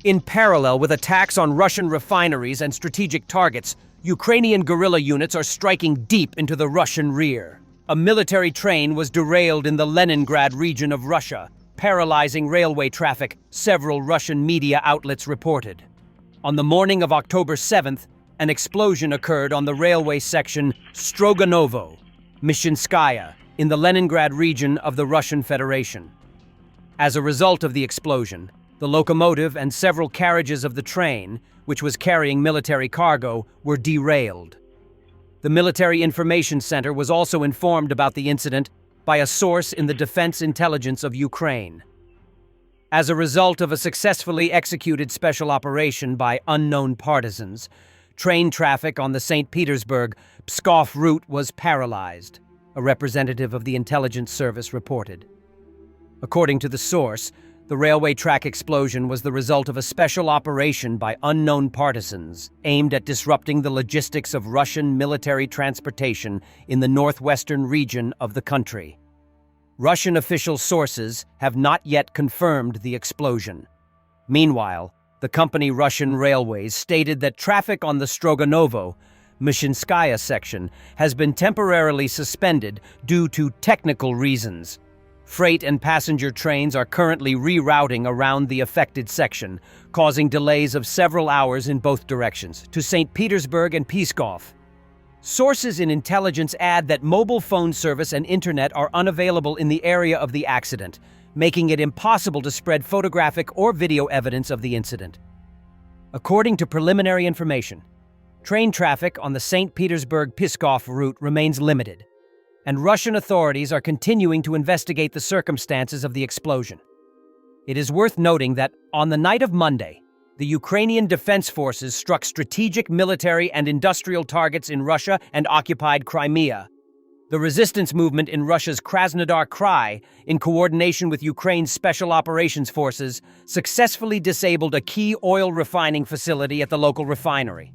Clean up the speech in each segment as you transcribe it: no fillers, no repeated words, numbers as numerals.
In parallel with attacks on Russian refineries and strategic targets, Ukrainian guerrilla units are striking deep into the Russian rear. A military train was derailed in the Leningrad region of Russia, paralyzing railway traffic, several Russian media outlets reported. On the morning of October 7th, an explosion occurred on the railway section Stroganovo-Myshinskaya in the Leningrad region of the Russian Federation. As a result of the explosion, the locomotive and several carriages of the train, which was carrying military cargo, were derailed. The Military Information Center was also informed about the incident by a source in the Defense Intelligence of Ukraine. As a result of a successfully executed special operation by unknown partisans, train traffic on the St. Petersburg-Pskov route was paralyzed, a representative of the intelligence service reported. According to the source, the railway track explosion was the result of a special operation by unknown partisans aimed at disrupting the logistics of Russian military transportation in the northwestern region of the country. Russian official sources have not yet confirmed the explosion. Meanwhile, the company Russian Railways stated that traffic on the Stroganovo-Myshinskaya section has been temporarily suspended due to technical reasons. Freight and passenger trains are currently rerouting around the affected section, causing delays of several hours in both directions, to St. Petersburg and Pskov. Sources in intelligence add that mobile phone service and internet are unavailable in the area of the accident, making it impossible to spread photographic or video evidence of the incident. According to preliminary information, train traffic on the St. Petersburg-Pskov route remains limited, and Russian authorities are continuing to investigate the circumstances of the explosion. It is worth noting that, on the night of Monday, the Ukrainian Defense Forces struck strategic military and industrial targets in Russia and occupied Crimea. The resistance movement in Russia's Krasnodar Krai, in coordination with Ukraine's Special Operations Forces, successfully disabled a key oil refining facility at the local refinery.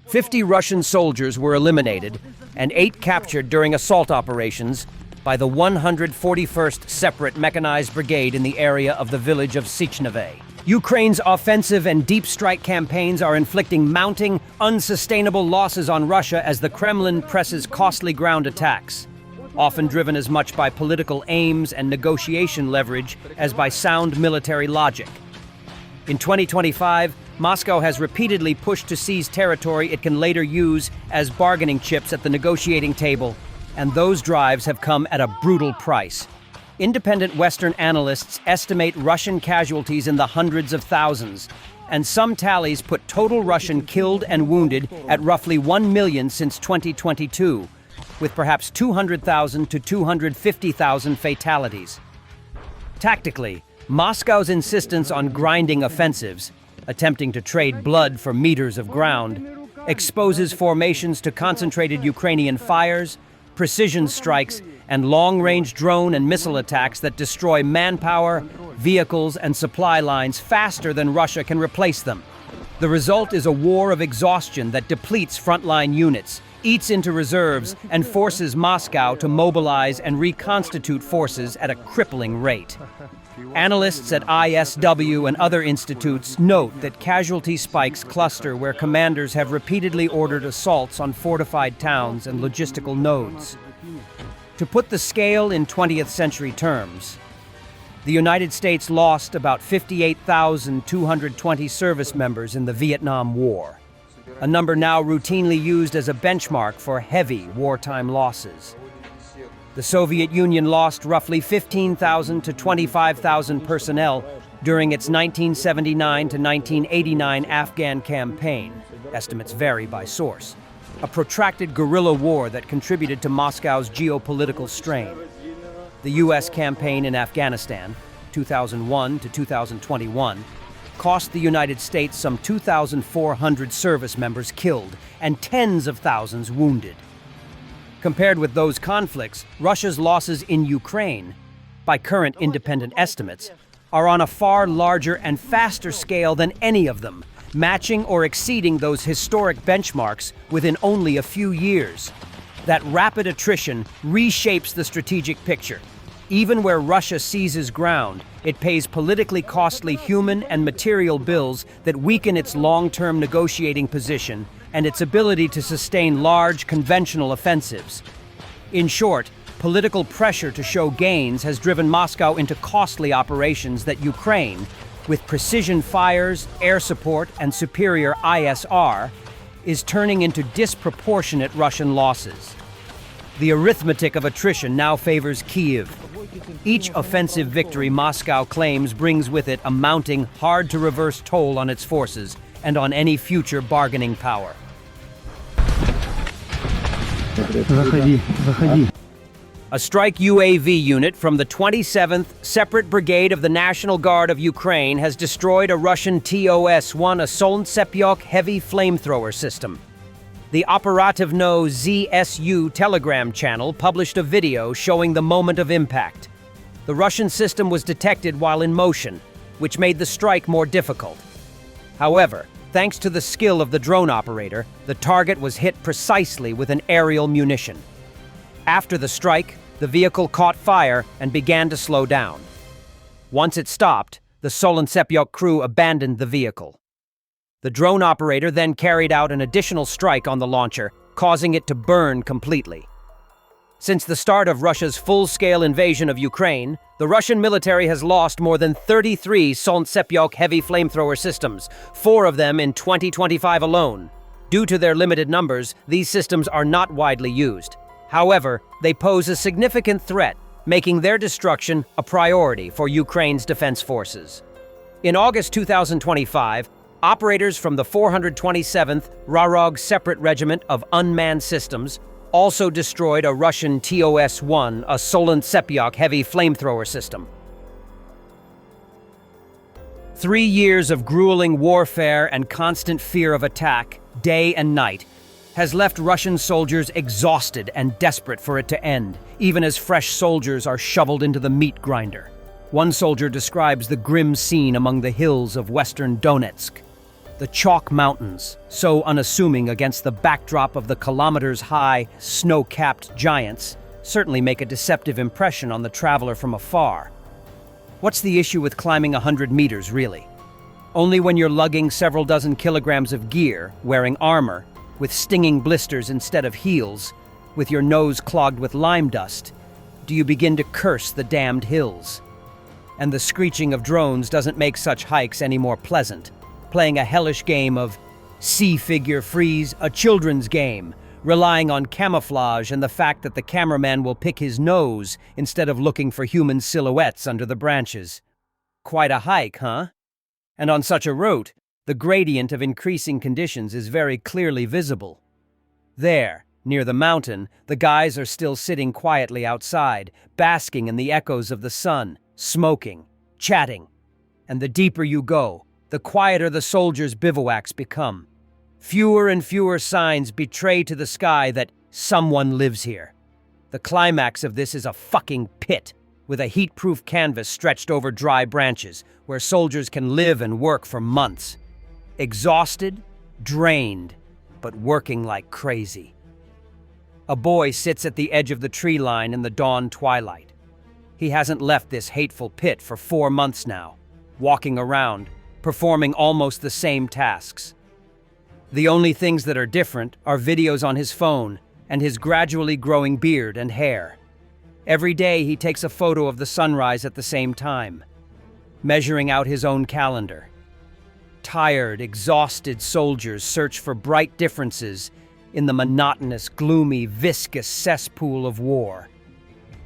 50 Russian soldiers were eliminated and 8 captured during assault operations by the 141st Separate Mechanized Brigade in the area of the village of Sichneve. Ukraine's offensive and deep strike campaigns are inflicting mounting, unsustainable losses on Russia as the Kremlin presses costly ground attacks, often driven as much by political aims and negotiation leverage as by sound military logic. In 2025, Moscow has repeatedly pushed to seize territory it can later use as bargaining chips at the negotiating table, and those drives have come at a brutal price. Independent Western analysts estimate Russian casualties in the hundreds of thousands, and some tallies put total Russian killed and wounded at roughly 1 million since 2022, with perhaps 200,000 to 250,000 fatalities. Tactically, Moscow's insistence on grinding offensives, attempting to trade blood for meters of ground, exposes formations to concentrated Ukrainian fires, precision strikes, and long-range drone and missile attacks that destroy manpower, vehicles, and supply lines faster than Russia can replace them. The result is a war of exhaustion that depletes frontline units, eats into reserves, and forces Moscow to mobilize and reconstitute forces at a crippling rate. Analysts at ISW and other institutes note that casualty spikes cluster where commanders have repeatedly ordered assaults on fortified towns and logistical nodes. To put the scale in 20th century terms, the United States lost about 58,220 service members in the Vietnam War, a number now routinely used as a benchmark for heavy wartime losses. The Soviet Union lost roughly 15,000 to 25,000 personnel during its 1979 to 1989 Afghan campaign. Estimates vary by source. A protracted guerrilla war that contributed to Moscow's geopolitical strain. The U.S. campaign in Afghanistan, 2001 to 2021, cost the United States some 2,400 service members killed and tens of thousands wounded. Compared with those conflicts, Russia's losses in Ukraine, by current independent estimates, are on a far larger and faster scale than any of them, matching or exceeding those historic benchmarks within only a few years. That rapid attrition reshapes the strategic picture. Even where Russia seizes ground, it pays politically costly human and material bills that weaken its long-term negotiating position and its ability to sustain large conventional offensives. In short, political pressure to show gains has driven Moscow into costly operations that Ukraine, with precision fires, air support, and superior ISR, is turning into disproportionate Russian losses. The arithmetic of attrition now favors Kyiv. Each offensive victory Moscow claims brings with it a mounting, hard-to-reverse toll on its forces and on any future bargaining power. A strike UAV unit from the 27th Separate Brigade of the National Guard of Ukraine has destroyed a Russian TOS-1 Solntsepyok heavy flamethrower system. The Operativno ZSU Telegram channel published a video showing the moment of impact. The Russian system was detected while in motion, which made the strike more difficult. However, thanks to the skill of the drone operator, the target was hit precisely with an aerial munition. After the strike, the vehicle caught fire and began to slow down. Once it stopped, the Solntsepyok crew abandoned the vehicle. The drone operator then carried out an additional strike on the launcher, causing it to burn completely. Since the start of Russia's full-scale invasion of Ukraine, the Russian military has lost more than 33 Solntsepyok heavy flamethrower systems, 4 of them in 2025 alone. Due to their limited numbers, these systems are not widely used. However, they pose a significant threat, making their destruction a priority for Ukraine's defense forces. In August 2025, operators from the 427th Warthog Separate Regiment of Unmanned Systems also destroyed a Russian TOS-1, a Solntsepyok heavy flamethrower system. 3 years of grueling warfare and constant fear of attack, day and night, has left Russian soldiers exhausted and desperate for it to end, even as fresh soldiers are shoveled into the meat grinder. One soldier describes the grim scene among the hills of western Donetsk. The chalk mountains, so unassuming against the backdrop of the kilometers-high, snow-capped giants, certainly make a deceptive impression on the traveler from afar. What's the issue with climbing 100 meters, really? Only when you're lugging several dozen kilograms of gear, wearing armor, with stinging blisters instead of heels, with your nose clogged with lime dust, do you begin to curse the damned hills. And the screeching of drones doesn't make such hikes any more pleasant. Playing a hellish game of see-figure freeze, a children's game, relying on camouflage and the fact that the cameraman will pick his nose instead of looking for human silhouettes under the branches. Quite a hike, huh? And on such a route, the gradient of increasing conditions is very clearly visible. There, near the mountain, the guys are still sitting quietly outside, basking in the echoes of the sun, smoking, chatting. And the deeper you go, the quieter the soldiers' bivouacs become. Fewer and fewer signs betray to the sky that someone lives here. The climax of this is a fucking pit, with a heat-proof canvas stretched over dry branches, where soldiers can live and work for months. Exhausted, drained, but working like crazy. A boy sits at the edge of the tree line in the dawn twilight. He hasn't left this hateful pit for 4 months now, walking around, performing almost the same tasks. The only things that are different are videos on his phone and his gradually growing beard and hair. Every day he takes a photo of the sunrise at the same time, measuring out his own calendar. Tired, exhausted soldiers search for bright differences in the monotonous, gloomy, viscous cesspool of war.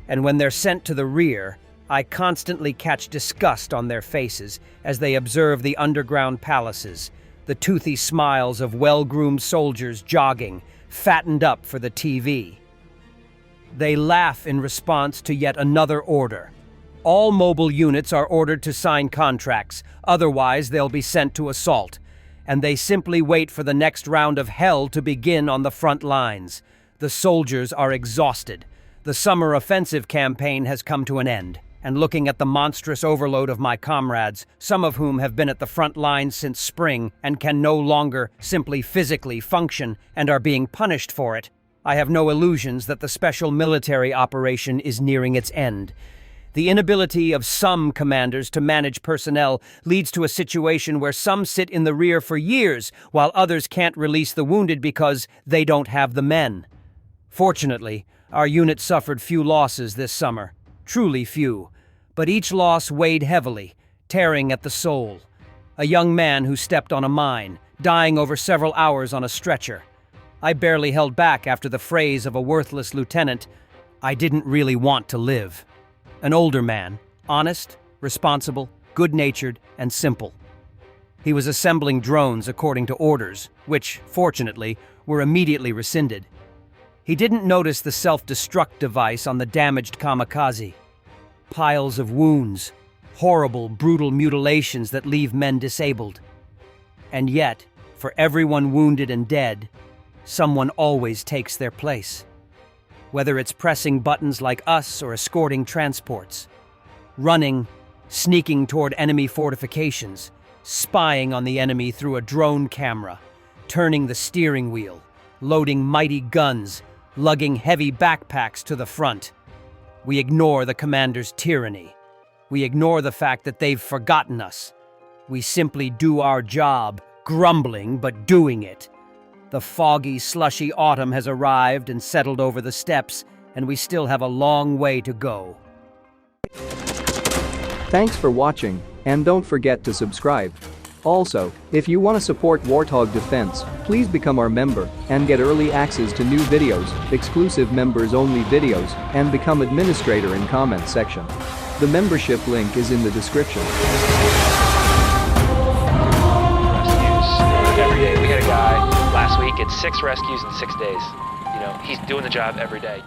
And when they're sent to the rear, I constantly catch disgust on their faces as they observe the underground palaces, the toothy smiles of well-groomed soldiers jogging, fattened up for the TV. They laugh in response to yet another order. All mobile units are ordered to sign contracts, otherwise they'll be sent to assault, and they simply wait for the next round of hell to begin on the front lines. The soldiers are exhausted. The summer offensive campaign has come to an end. And looking at the monstrous overload of my comrades, some of whom have been at the front lines since spring and can no longer simply physically function and are being punished for it, I have no illusions that the special military operation is nearing its end. The inability of some commanders to manage personnel leads to a situation where some sit in the rear for years while others can't release the wounded because they don't have the men. Fortunately, our unit suffered few losses this summer, truly few, but each loss weighed heavily, tearing at the soul. A young man who stepped on a mine, dying over several hours on a stretcher. I barely held back after the phrase of a worthless lieutenant, "I didn't really want to live." An older man, honest, responsible, good-natured, and simple. He was assembling drones according to orders, which, fortunately, were immediately rescinded. He didn't notice the self-destruct device on the damaged kamikaze. Piles of wounds, horrible, brutal mutilations that leave men disabled. And yet, for everyone wounded and dead, someone always takes their place. Whether it's pressing buttons like us or escorting transports, running, sneaking toward enemy fortifications, spying on the enemy through a drone camera, turning the steering wheel, loading mighty guns, lugging heavy backpacks to the front. We ignore the commander's tyranny. We ignore the fact that they've forgotten us. We simply do our job, grumbling but doing it. The foggy, slushy autumn has arrived and settled over the steppes, and we still have a long way to go. Thanks for watching, and don't forget to subscribe. Also, if you want to support Warthog Defense, please become our member and get early access to new videos, exclusive members-only videos, and become administrator in comments section. The membership link is in the description. Rescues every day. We had a guy last week, it's 6 rescues in 6 days. You know, he's doing the job every day.